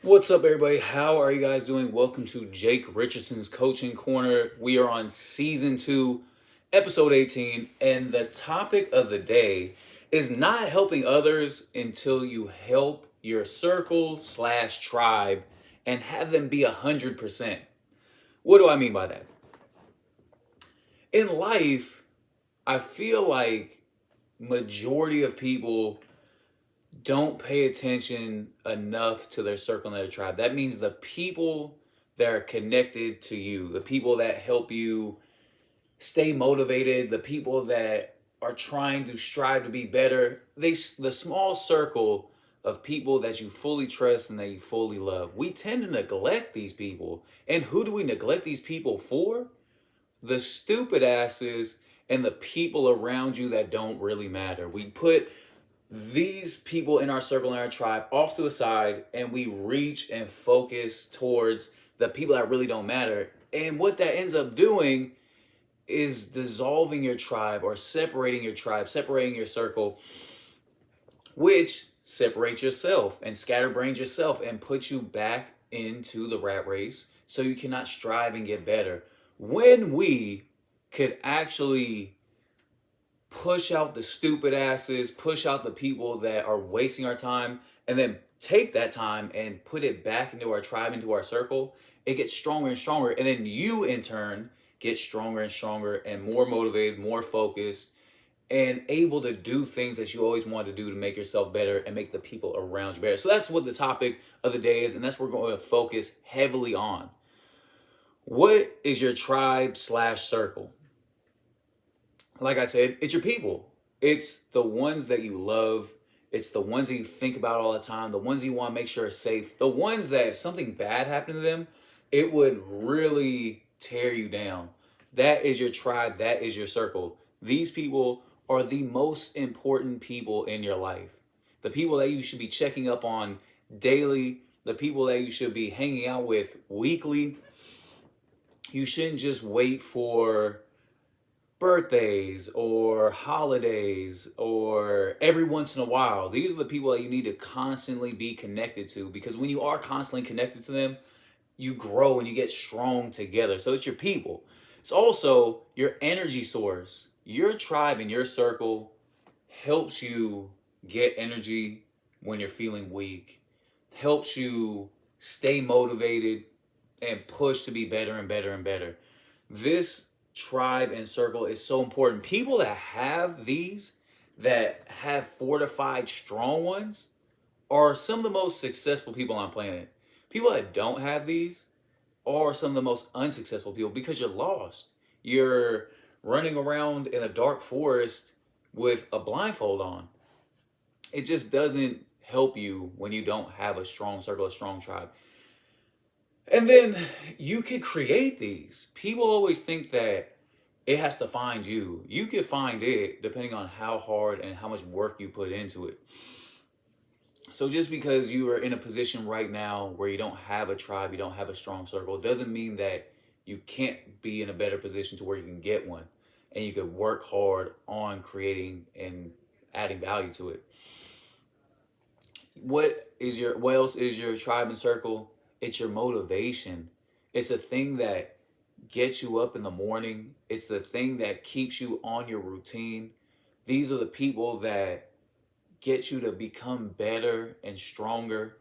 What's up, everybody? How are you guys doing? Welcome to Jake Richardson's Coaching Corner. We are on season 2, episode 18, and the topic of the day is not helping others until you help your circle slash tribe and have them be 100%. What do I mean by that? In life, I feel like majority of people don't pay attention enough to their circle and their tribe. That means the people that are connected to you, the people that help you stay motivated, the people that are trying to strive to be better. The small circle of people that you fully trust and that you fully love. We tend to neglect these people. And who do we neglect these people for? The stupid asses and the people around you that don't really matter. We put these people in our circle and our tribe off to the side, and we reach and focus towards the people that really don't matter. And what that ends up doing is dissolving your tribe or separating your tribe, separating your circle, which separates yourself and scatterbrains yourself and puts you back into the rat race so you cannot strive and get better. When we could actually push out the stupid asses, push out the people that are wasting our time, and then take that time and put it back into our tribe, into our circle, it gets stronger and stronger. And then you, in turn, get stronger and stronger and more motivated, more focused, and able to do things that you always wanted to do to make yourself better and make the people around you better. So that's what the topic of the day is, and that's what we're going to focus heavily on. What is your tribe slash circle? Like I said, it's your people. It's the ones that you love. It's the ones that you think about all the time. The ones you want to make sure are safe. The ones that if something bad happened to them, it would really tear you down. That is your tribe. That is your circle. These people are the most important people in your life. The people that you should be checking up on daily. The people that you should be hanging out with weekly. You shouldn't just wait for birthdays or holidays or every once in a while. These are the people that you need to constantly be connected to, because when you are constantly connected to them, you grow and you get strong together. So it's your people. It's also your energy source. Your tribe and your circle helps you get energy when you're feeling weak, helps you stay motivated and push to be better and better and better. This tribe and circle is so important. People that have these, that have fortified strong ones, are some of the most successful people on planet. People that don't have these are some of the most unsuccessful people, because you're lost. You're running around in a dark forest with a blindfold on. It just doesn't help you when you don't have a strong circle, a strong tribe. And then you could create these. People always think that it has to find you. You could find it depending on how hard and how much work you put into it. So just because you are in a position right now where you don't have a tribe, you don't have a strong circle, doesn't mean that you can't be in a better position to where you can get one. And you could work hard on creating and adding value to it. What else is your tribe and circle? It's your motivation. It's a thing that gets you up in the morning. It's the thing that keeps you on your routine. These are the people that get you to become better and stronger.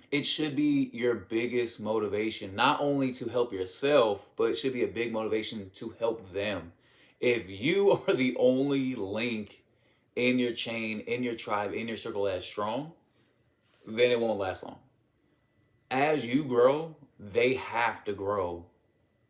It should be your biggest motivation, not only to help yourself, but it should be a big motivation to help them. If you are the only link in your chain, in your tribe, in your circle that's strong, then it won't last long. As you grow, they have to grow.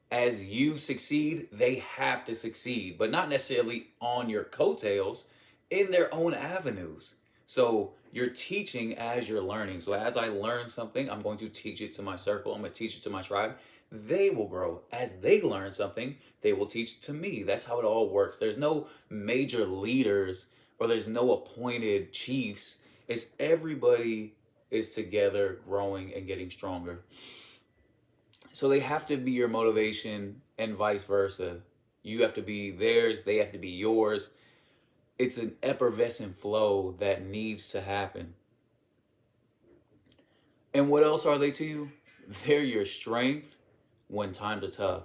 As you succeed, they have to succeed, but not necessarily on your coattails, in their own avenues. So you're teaching as you're learning. So as I learn something, I'm going to teach it to my circle. I'm going to teach it to my tribe. They will grow. As they learn something, they will teach it to me. That's how it all works. There's no major leaders or there's no appointed chiefs. It's everybody is together growing and getting stronger. So they have to be your motivation and vice versa. You have to be theirs, they have to be yours. It's an effervescent flow that needs to happen. And what else are they to you? They're your strength when times are tough.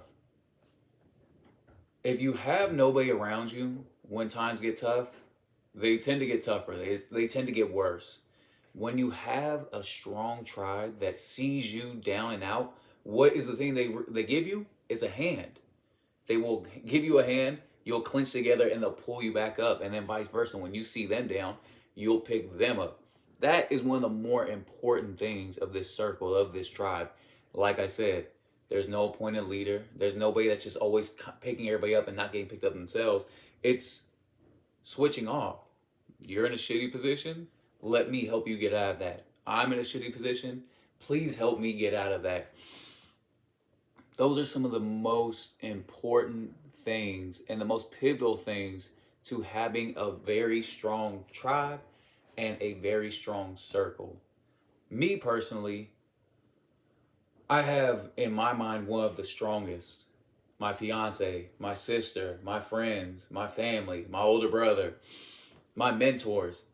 If you have nobody around you when times get tough, they tend to get tougher. They tend to get worse. When you have a strong tribe that sees you down and out, what is the thing they give you? Is a hand. They will give you a hand, you'll clinch together, and they'll pull you back up. And then vice versa. When you see them down, you'll pick them up. That is one of the more important things of this circle, of this tribe. Like I said, there's no appointed leader. There's nobody that's just always picking everybody up and not getting picked up themselves. It's switching off. You're in a shitty position. Let me help you get out of that. I'm in a shitty position. Please help me get out of that. Those are some of the most important things and the most pivotal things to having a very strong tribe and a very strong circle. Me personally, I have in my mind one of the strongest. My fiance, my sister, my friends, my family, my older brother, my mentors.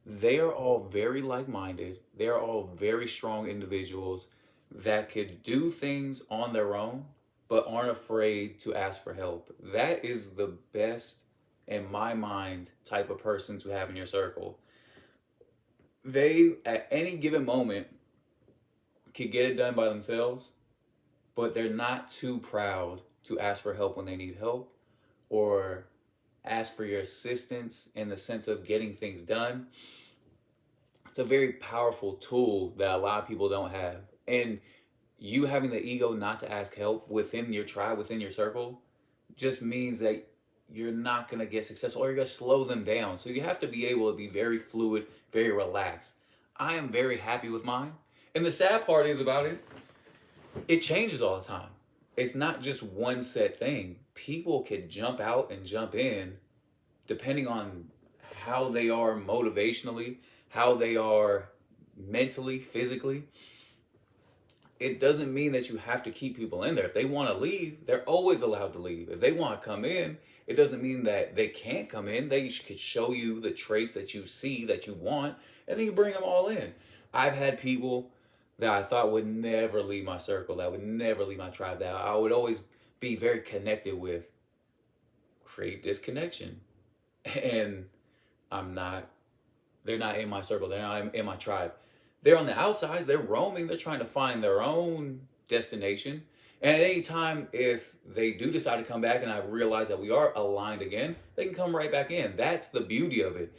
They are all very like-minded. They are all very strong individuals that could do things on their own, but aren't afraid to ask for help. That is the best, in my mind, type of person to have in your circle. They, at any given moment, could get it done by themselves, but they're not too proud to ask for help when they need help, or ask for your assistance in the sense of getting things done. It's a very powerful tool that a lot of people don't have. And you having the ego not to ask help within your tribe, within your circle, just means that you're not going to get successful, or you're going to slow them down. So you have to be able to be very fluid, very relaxed. I am very happy with mine. And the sad part is about it, it changes all the time. It's not just one set thing. People can jump out and jump in depending on how they are motivationally, how they are mentally, physically. It doesn't mean that you have to keep people in there. If they want to leave, they're always allowed to leave. If they want to come in, it doesn't mean that they can't come in. They could show you the traits that you see that you want, and then you bring them all in. I've had people that I thought would never leave my circle, that would never leave my tribe, that I would always be very connected with, create this connection. And they're not in my circle, they're not in my tribe. They're on the outsides, they're roaming, they're trying to find their own destination. And at any time, if they do decide to come back and I realize that we are aligned again, they can come right back in. That's the beauty of it,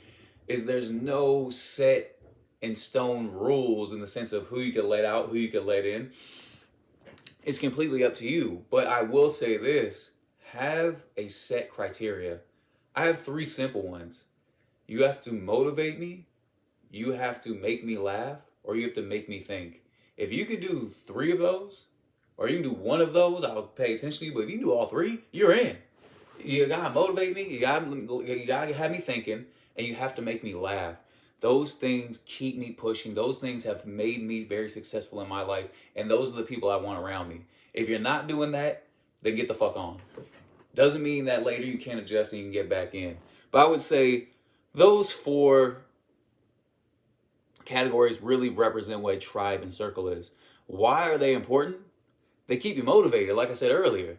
is there's no set in stone rules in the sense of who you can let out, who you can let in. It's completely up to you. But I will say this, have a set criteria. I have 3 simple ones. You have to motivate me, you have to make me laugh, or you have to make me think. If you can do 3 of those, or you can do 1 of those, I'll pay attention to you. But if you can do all 3, you're in. You gotta motivate me, you gotta have me thinking, and you have to make me laugh. Those things keep me pushing. Those things have made me very successful in my life, and those are the people I want around me. If you're not doing that, then get the fuck on. Doesn't mean that later you can't adjust and you can get back in. But I would say those 4 categories really represent what a tribe and circle is. Why are they important? They keep you motivated, like I said earlier.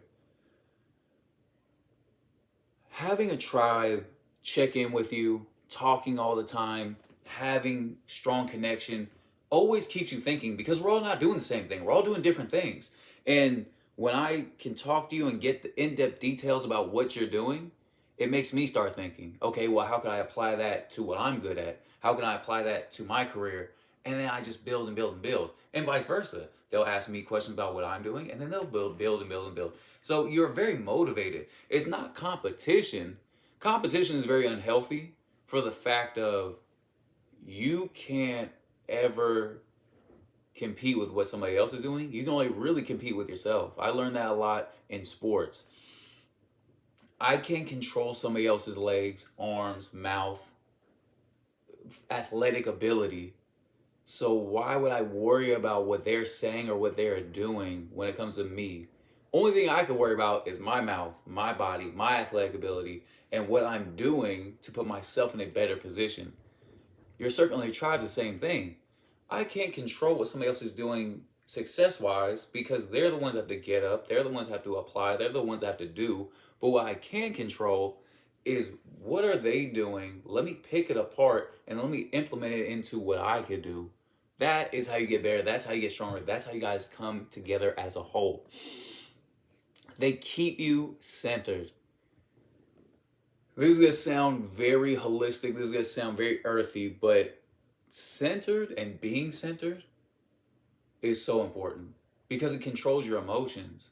Having a tribe check in with you, talking all the time, having strong connection, always keeps you thinking, because we're all not doing the same thing. We're all doing different things. And when I can talk to you and get the in-depth details about what you're doing, it makes me start thinking, okay, well, how can I apply that to what I'm good at? How can I apply that to my career? And then I just build and build and build. And vice versa. They'll ask me questions about what I'm doing, and then they'll build and build and build. So you're very motivated. It's not competition. Competition is very unhealthy for the fact of you can't ever compete with what somebody else is doing. You can only really compete with yourself. I learned that a lot in sports. I can control somebody else's legs, arms, mouth, athletic ability. So why would I worry about what they're saying or what they're doing when it comes to me? Only thing I could worry about is my mouth, my body, my athletic ability, and what I'm doing to put myself in a better position. Your circle and your tribe is the same thing. I can't control what somebody else is doing success-wise because they're the ones that have to get up, they're the ones that have to apply, they're the ones that have to do. But what I can control is what are they doing? Let me pick it apart and let me implement it into what I could do. That is how you get better. That's how you get stronger. That's how you guys come together as a whole. They keep you centered. This is going to sound very holistic. This is going to sound very earthy, but centered and being centered is so important because it controls your emotions.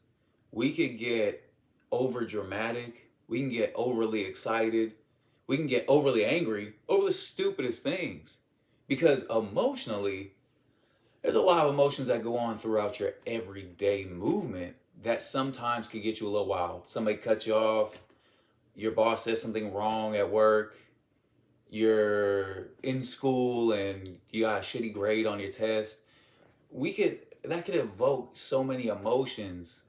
We could get over dramatic. We can get overly excited. We can get overly angry over the stupidest things because emotionally, there's a lot of emotions that go on throughout your everyday movement that sometimes can get you a little wild. Somebody cut you off. Your boss says something wrong at work. You're in school and you got a shitty grade on your test. That could evoke so many emotions.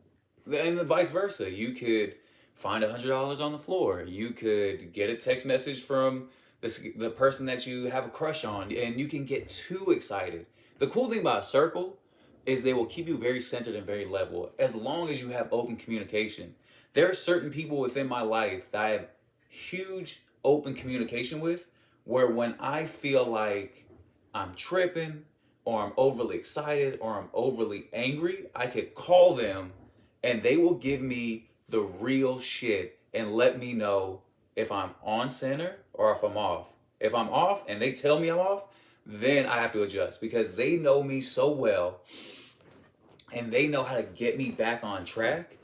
And the vice versa. You could find $100 on the floor. You could get a text message from the person that you have a crush on, and you can get too excited. The cool thing about a circle is they will keep you very centered and very level as long as you have open communication. There are certain people within my life that I have huge open communication with, where when I feel like I'm tripping or I'm overly excited or I'm overly angry, I could call them and they will give me the real shit and let me know if I'm on center or if I'm off. If I'm off and they tell me I'm off, then I have to adjust because they know me so well and they know how to get me back on track.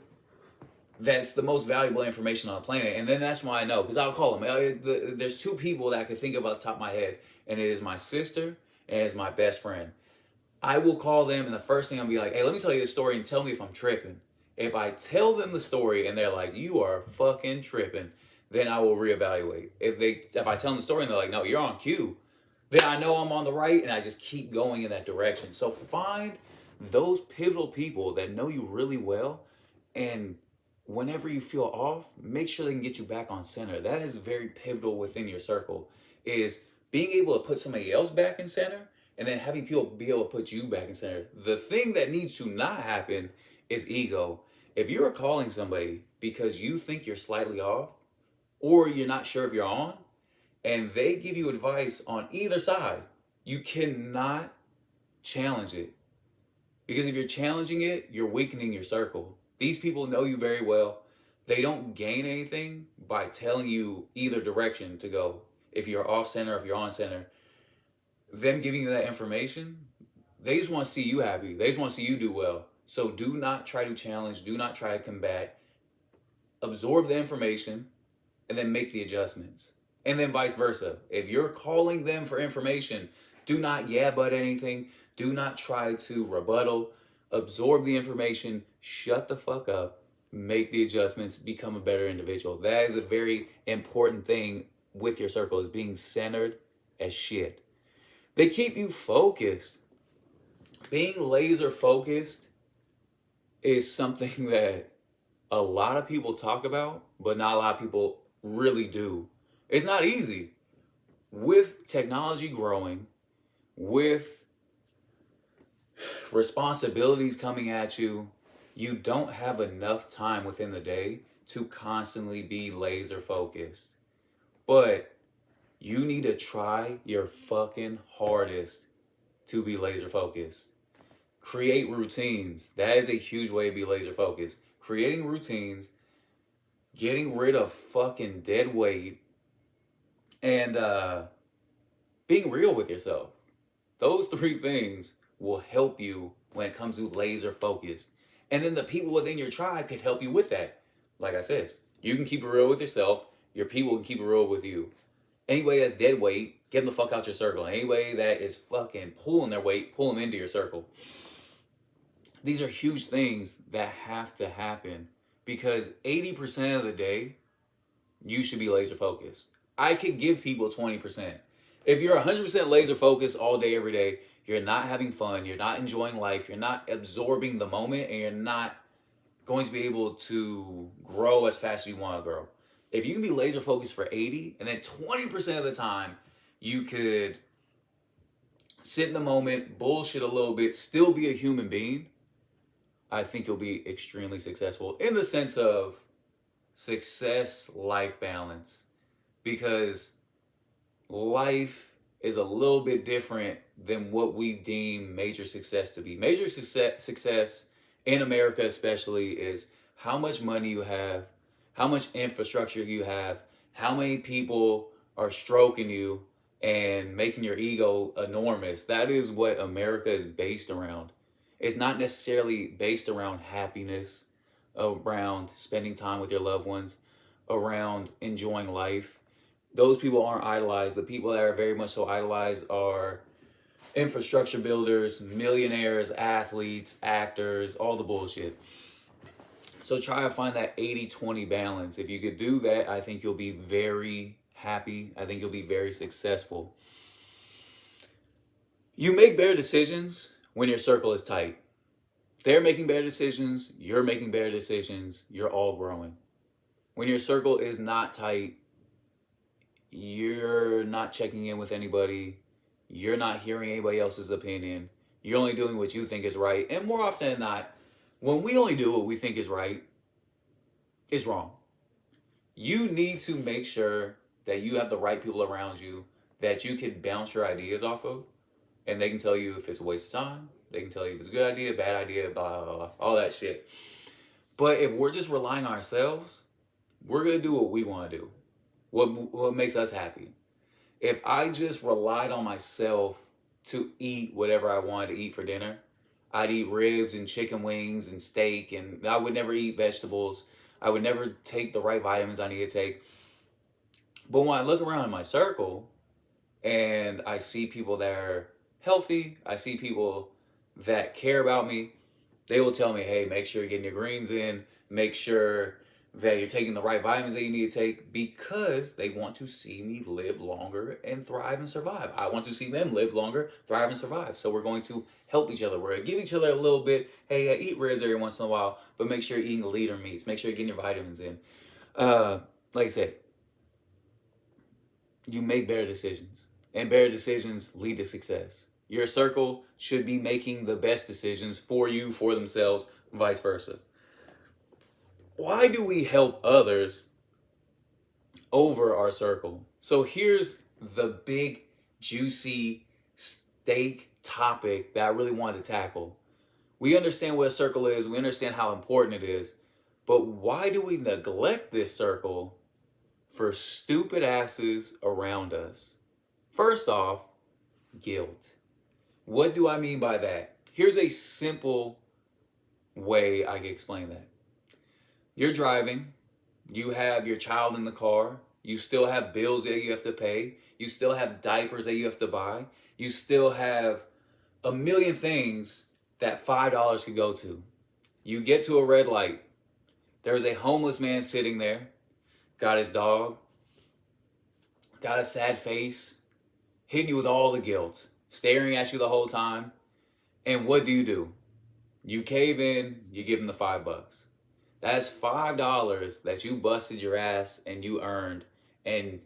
That's the most valuable information on the planet. And then that's why I know, because I'll call them. There's two people that I can think of off the top of my head, and it is my sister and it's my best friend. I will call them, and the first thing I'll be like, hey, let me tell you a story and tell me if I'm tripping. If I tell them the story and they're like, you are fucking tripping, then I will reevaluate. If I tell them the story and they're like, no, you're on cue, then I know I'm on the right, and I just keep going in that direction. So find those pivotal people that know you really well, and whenever you feel off, make sure they can get you back on center. That is very pivotal within your circle, is being able to put somebody else back in center and then having people be able to put you back in center. The thing that needs to not happen is ego. If you're calling somebody because you think you're slightly off or you're not sure if you're on, and they give you advice on either side, you cannot challenge it. Because if you're challenging it, you're weakening your circle. These people know you very well. They don't gain anything by telling you either direction to go. If you're off center, if you're on center, them giving you that information, they just want to see you happy. They just want to see you do well. So do not try to challenge. Do not try to combat. Absorb the information and then make the adjustments. And then vice versa. If you're calling them for information, do not yeah but anything. Do not try to rebuttal. Absorb the information. Shut the fuck up. Make the adjustments. Become a better individual. That is a very important thing with your circle, is being centered as shit. They keep you focused. Being laser focused is something that a lot of people talk about, but not a lot of people really do. It's not easy. With technology growing, with responsibilities coming at you, you don't have enough time within the day to constantly be laser focused. But you need to try your fucking hardest to be laser focused. Create routines. That is a huge way to be laser focused. Creating routines, getting rid of fucking dead weight, and being real with yourself. Those three things will help you when it comes to laser focused. And then the people within your tribe could help you with that. Like I said, you can keep it real with yourself. Your people can keep it real with you. Anybody that's dead weight, get them the fuck out your circle. Anybody that is fucking pulling their weight, pull them into your circle. These are huge things that have to happen because 80% of the day, you should be laser focused. I could give people 20%. If you're 100% laser focused all day, every day, you're not having fun, you're not enjoying life, you're not absorbing the moment, and you're not going to be able to grow as fast as you want to grow. If you can be laser focused for 80, and then 20% of the time, you could sit in the moment, bullshit a little bit, still be a human being, I think you'll be extremely successful in the sense of success, life balance. Because life is a little bit different than what we deem major success to be. Major success in America especially is how much money you have, how much infrastructure you have, how many people are stroking you and making your ego enormous. That is what America is based around. It's not necessarily based around happiness, around spending time with your loved ones, around enjoying life. Those people aren't idolized. The people that are very much so idolized are infrastructure builders, millionaires, athletes, actors, all the bullshit. So try to find that 80-20 balance. If you could do that, I think you'll be very happy. I think you'll be very successful. You make better decisions when your circle is tight. They're making better decisions. You're making better decisions. You're all growing. When your circle is not tight, you're not checking in with anybody. You're not hearing anybody else's opinion. You're only doing what you think is right. And more often than not, when we only do what we think is right, it's wrong. You need to make sure that you have the right people around you that you can bounce your ideas off of. And they can tell you if it's a waste of time. They can tell you if it's a good idea, bad idea, blah, blah, blah, all that shit. But if we're just relying on ourselves, we're going to do what we want to do. What makes us happy. If I just relied on myself to eat whatever I wanted to eat for dinner, I'd eat ribs and chicken wings and steak, and I would never eat vegetables. I would never take the right vitamins I need to take. But when I look around in my circle and I see people that are healthy, I see people that care about me, they will tell me, hey, make sure you're getting your greens in, make sure that you're taking the right vitamins that you need to take, because they want to see me live longer and thrive and survive. I want to see them live longer, thrive and survive. So we're going to help each other. We're going to give each other a little bit. Hey, eat ribs every once in a while, but make sure you're eating leaner meats. Make sure you're getting your vitamins in. Like I said, you make better decisions, and better decisions lead to success. Your circle should be making the best decisions for you, for themselves, vice versa. Why do we help others over our circle? So here's the big, juicy steak topic that I really wanted to tackle. We understand what a circle is. We understand how important it is. But why do we neglect this circle for stupid asses around us? First off, guilt. What do I mean by that? Here's a simple way I can explain that. You're driving, you have your child in the car, you still have bills that you have to pay, you still have diapers that you have to buy, you still have a million things that $5 could go to. You get to a red light, there's a homeless man sitting there, got his dog, got a sad face, hitting you with all the guilt, staring at you the whole time, and what do? You cave in, you give him the $5. That's $5 that you busted your ass and you earned. And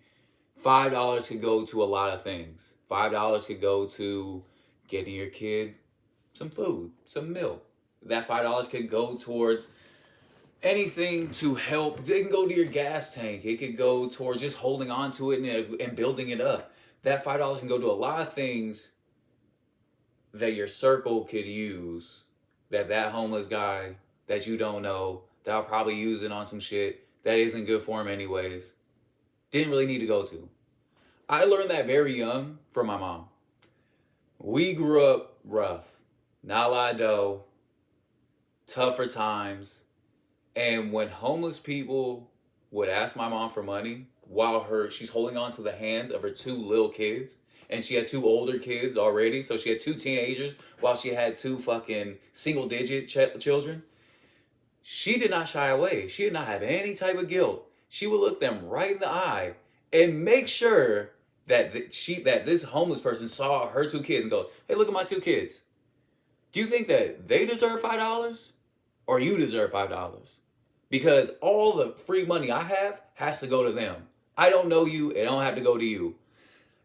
$5 could go to a lot of things. $5 could go to getting your kid some food, some milk. That $5 could go towards anything to help. It can go to your gas tank. It could go towards just holding on to it and building it up. That $5 can go to a lot of things that your circle could use, that homeless guy that you don't know, that I'll probably use it on some shit that isn't good for him anyways, didn't really need to go to. I learned that very young from my mom. We grew up rough, not a lot of dough, tougher times, and when homeless people would ask my mom for money while she's holding on to the hands of her two little kids, and she had two older kids already, so she had two teenagers while she had two fucking single-digit children, she did not shy away. She did not have any type of guilt. She would look them right in the eye and make sure that this homeless person saw her two kids and goes, hey, look at my two kids. Do you think that they deserve $5 or you deserve $5? Because all the free money I have has to go to them. I don't know you. It don't have to go to you.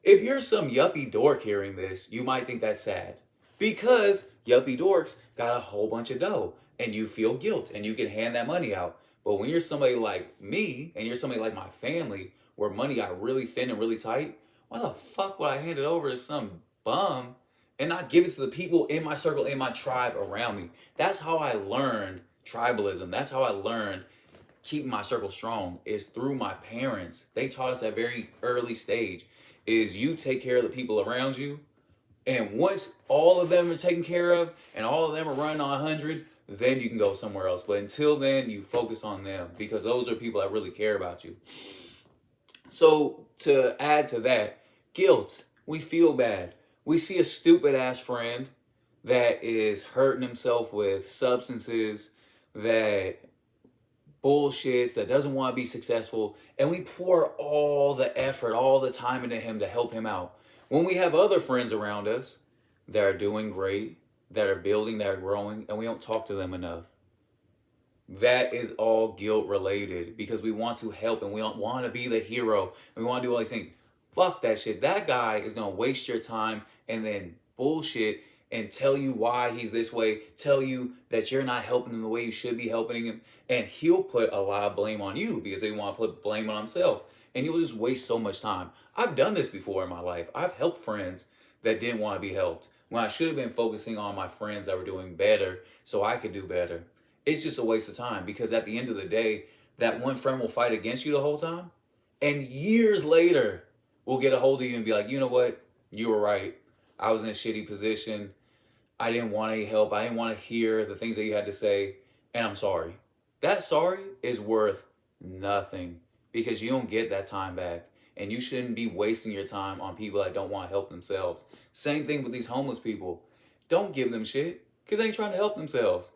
If you're some yuppie dork hearing this, you might think that's sad because yuppie dorks got a whole bunch of dough and you feel guilt and you can hand that money out. But when you're somebody like me and you're somebody like my family where money got really thin and really tight, why the fuck would I hand it over to some bum and not give it to the people in my circle, in my tribe around me? That's how I learned tribalism. That's how I learned keeping my circle strong is through my parents. They taught us at a very early stage is you take care of the people around you, and once all of them are taken care of and all of them are running on 100, then you can go somewhere else. But until then, you focus on them because those are people that really care about you. So to add to that, guilt. We feel bad. We see a stupid ass friend that is hurting himself with substances, that bullshits, that doesn't want to be successful, and we pour all the effort, all the time into him to help him out. When we have other friends around us that are doing great, that are building, that are growing, and we don't talk to them enough, that is all guilt related because we want to help and we don't want to be the hero. And we want to do all these things. Fuck that shit. That guy is going to waste your time and then bullshit and tell you why he's this way, tell you that you're not helping him the way you should be helping him, and he'll put a lot of blame on you because they want to put blame on himself, and you'll just waste so much time. I've done this before in my life. I've helped friends that didn't want to be helped when I should have been focusing on my friends that were doing better so I could do better. It's just a waste of time because at the end of the day, that one friend will fight against you the whole time, and years later will get a hold of you and be like, you know what, you were right. I was in a shitty position. I didn't want any help. I didn't want to hear the things that you had to say. And I'm sorry. That sorry is worth nothing because you don't get that time back. And you shouldn't be wasting your time on people that don't want to help themselves. Same thing with these homeless people. Don't give them shit because they ain't trying to help themselves.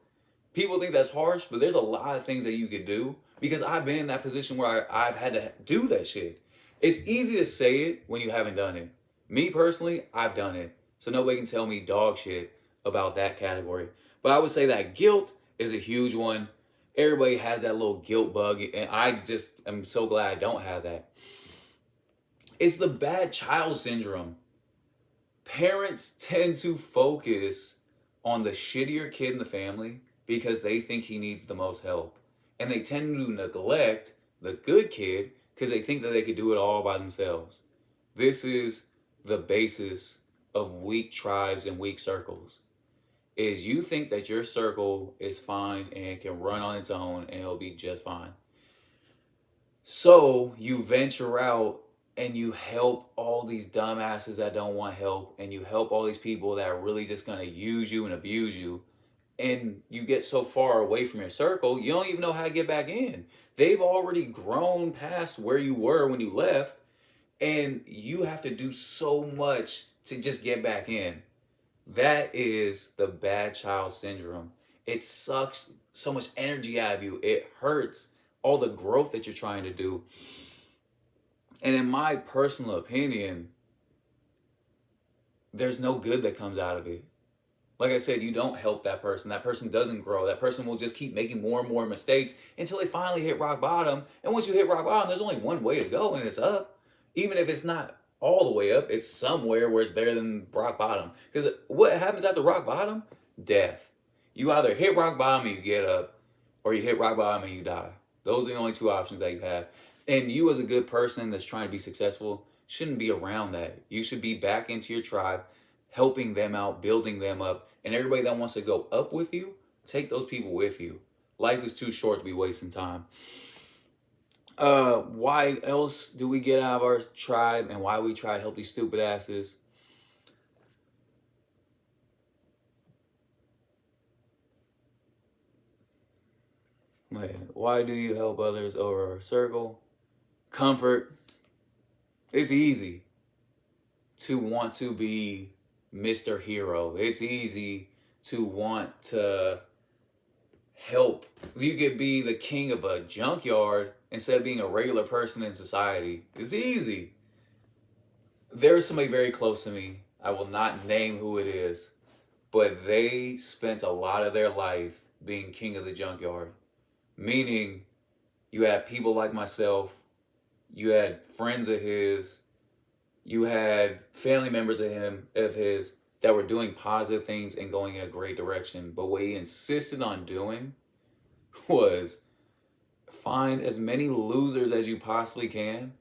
People think that's harsh, but there's a lot of things that you could do because I've been in that position where I've had to do that shit. It's easy to say it when you haven't done it. Me personally, I've done it. So nobody can tell me dog shit about that category. But I would say that guilt is a huge one. Everybody has that little guilt bug, and I just am so glad I don't have that. It's the bad child syndrome. Parents tend to focus on the shittier kid in the family because they think he needs the most help. And they tend to neglect the good kid because they think that they could do it all by themselves. This is the basis of weak tribes and weak circles. Is you think that your circle is fine and can run on its own and it'll be just fine. So you venture out and you help all these dumbasses that don't want help, and you help all these people that are really just going to use you and abuse you, and you get so far away from your circle, you don't even know how to get back in. They've already grown past where you were when you left, and you have to do so much to just get back in. That is the bad child syndrome. It sucks so much energy out of you. It hurts all the growth that you're trying to do. And in my personal opinion, there's no good that comes out of it. Like I said, you don't help that person. That person doesn't grow. That person will just keep making more and more mistakes until they finally hit rock bottom. And once you hit rock bottom, there's only one way to go, and it's up. Even if it's not all the way up, it's somewhere where it's better than rock bottom. Because what happens after rock bottom? Death. You either hit rock bottom and you get up, or you hit rock bottom and you die. Those are the only two options that you have. And you as a good person that's trying to be successful shouldn't be around that. You should be back into your tribe, helping them out, building them up. And everybody that wants to go up with you, take those people with you. Life is too short to be wasting time. Why else do we get out of our tribe and why we try to help these stupid asses? Why do you help others over a circle? Comfort. It's easy to want to be Mr. Hero. It's easy to want to help. You could be the king of a junkyard instead of being a regular person in society. It's easy. There's somebody very close to me. I will not name who it is, but they spent a lot of their life being king of the junkyard. Meaning, you had people like myself, you had friends of his You had family members of his that were doing positive things and going in a great direction. But what he insisted on doing was find as many losers as you possibly can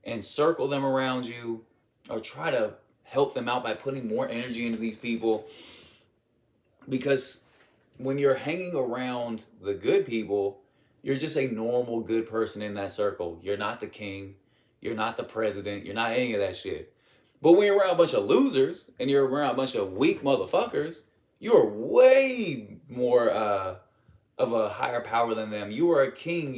and circle them around you, or try to help them out by putting more energy into these people. Because when you're hanging around the good people, you're just a normal good person in that circle. You're not the king, you're not the president, you're not any of that shit. But when you're around a bunch of losers and you're around a bunch of weak motherfuckers, you're way more of a higher power than them. You are a king.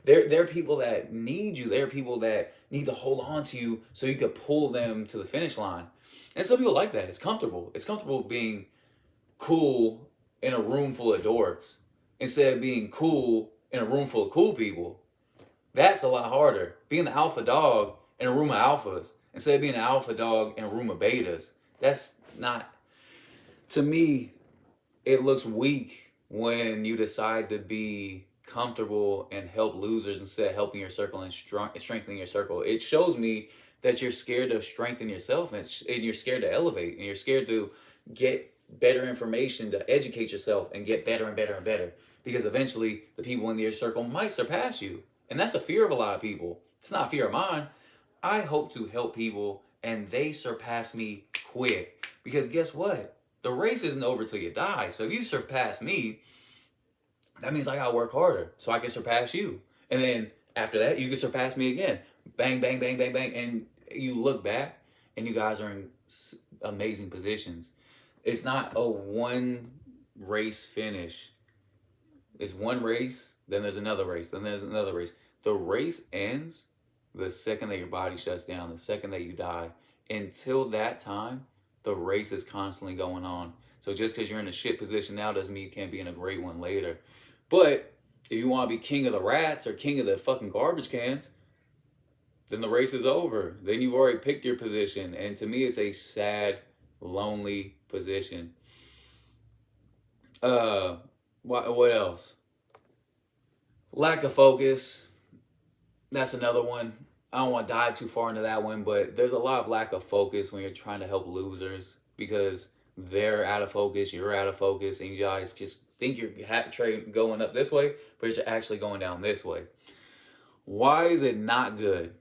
They're people that need you. They're people that need to hold on to you so you can pull them to the finish line. And some people like that. It's comfortable. It's comfortable being cool in a room full of dorks instead of being cool in a room full of cool people. That's a lot harder. Being the alpha dog in a room of alphas instead of being an alpha dog in a room of betas. That's not, to me, it looks weak when you decide to be comfortable and help losers instead of helping your circle and strengthening your circle. It shows me that you're scared to strengthen yourself, and you're scared to elevate, and you're scared to get better information, to educate yourself and get better and better and better, because eventually the people in your circle might surpass you. And that's a fear of a lot of people. It's not a fear of mine. I hope to help people and they surpass me quick, because guess what? The race isn't over till you die. So if you surpass me, that means I gotta work harder so I can surpass you. And then after that, you can surpass me again. Bang, bang, bang, bang, bang. And you look back and you guys are in amazing positions. It's not a one race finish. It's one race, then there's another race, then there's another race. The race ends the second that your body shuts down, the second that you die. Until that time, the race is constantly going on. So just because you're in a shit position now doesn't mean you can't be in a great one later. But if you want to be king of the rats or king of the fucking garbage cans, then the race is over. Then you've already picked your position. And to me, it's a sad, lonely position. What else? Lack of focus. That's another one. I don't want to dive too far into that one, but there's a lot of lack of focus when you're trying to help losers, because they're out of focus, you're out of focus, and you guys just think you're going up this way, but you're actually going down this way. Why is it not good?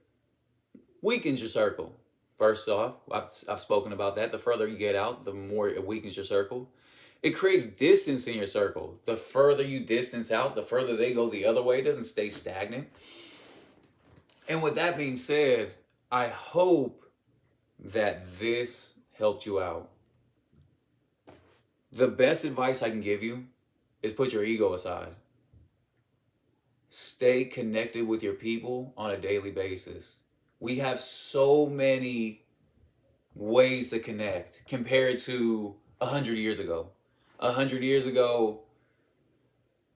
Weakens your circle. First off, I've spoken about that. The further you get out, the more it weakens your circle. It creates distance in your circle. The further you distance out, the further they go the other way. It doesn't stay stagnant. And with that being said, I hope that this helped you out. The best advice I can give you is put your ego aside. Stay connected with your people on a daily basis. We have so many ways to connect compared to 100 years ago. 100 years ago,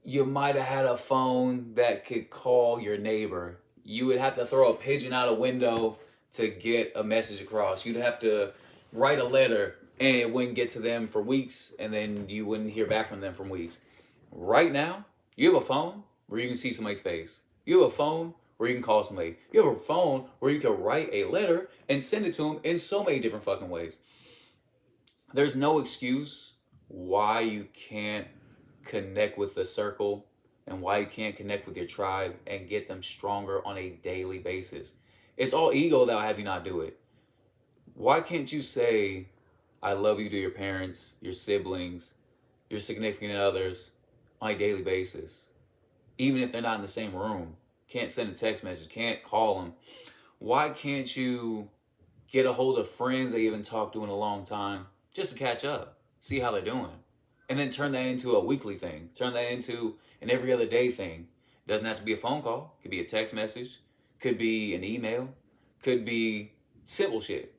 you might have had a phone that could call your neighbor. You would have to throw a pigeon out a window to get a message across. You'd have to write a letter and it wouldn't get to them for weeks, and then you wouldn't hear back from them for weeks. Right now, you have a phone where you can see somebody's face. You have a phone where you can call somebody. You have a phone where you can write a letter and send it to them in so many different fucking ways. There's no excuse why you can't connect with the circle and why you can't connect with your tribe and get them stronger on a daily basis. It's all ego that'll have you not do it. Why can't you say, I love you to your parents, your siblings, your significant others on a daily basis? Even if they're not in the same room. Can't send a text message, can't call them. Why can't you get a hold of friends that you haven't talked to in a long time just to catch up, see how they're doing? And then turn that into a weekly thing. Turn that into an every other day thing. It doesn't have to be a phone call. It could be a text message. Could be an email. Could be simple shit.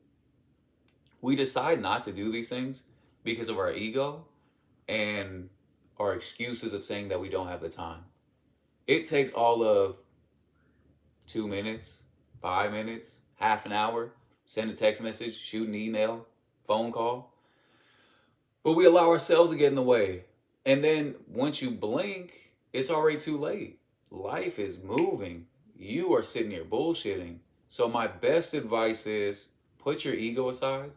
We decide not to do these things because of our ego and our excuses of saying that we don't have the time. It takes all of 2 minutes, 5 minutes, half an hour, send a text message, shoot an email, phone call. But we allow ourselves to get in the way. And then once you blink, it's already too late. Life is moving. You are sitting here bullshitting. So my best advice is put your ego aside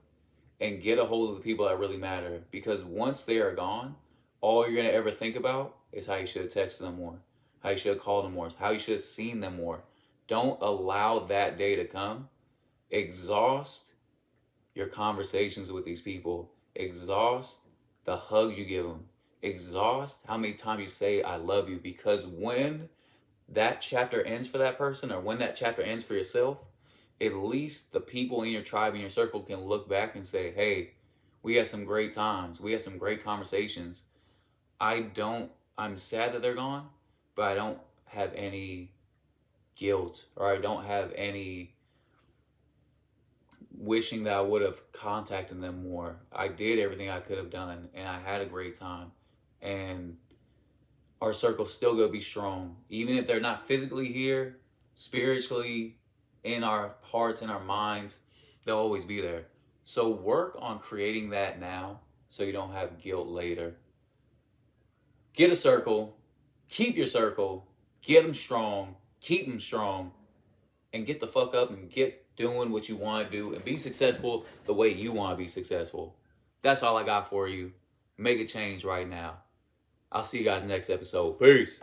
and get a hold of the people that really matter. Because once they are gone, all you're going to ever think about is how you should have texted them more, how you should have called them more, how you should have seen them more. Don't allow that day to come. Exhaust your conversations with these people. Exhaust the hugs you give them. Exhaust how many times you say, I love you. Because when that chapter ends for that person, or when that chapter ends for yourself, at least the people in your tribe, in your circle, can look back and say, hey, we had some great times. We had some great conversations. I'm sad that they're gone, but I don't have any guilt, or I don't have any wishing that I would have contacted them more. I did everything I could have done, and I had a great time. And our circle's still gonna be strong. Even if they're not physically here, spiritually, in our hearts and our minds, they'll always be there. So work on creating that now so you don't have guilt later. Get a circle, keep your circle, get them strong, keep them strong, and get the fuck up and get doing what you want to do and be successful the way you want to be successful. That's all I got for you. Make a change right now. I'll see you guys next episode. Peace.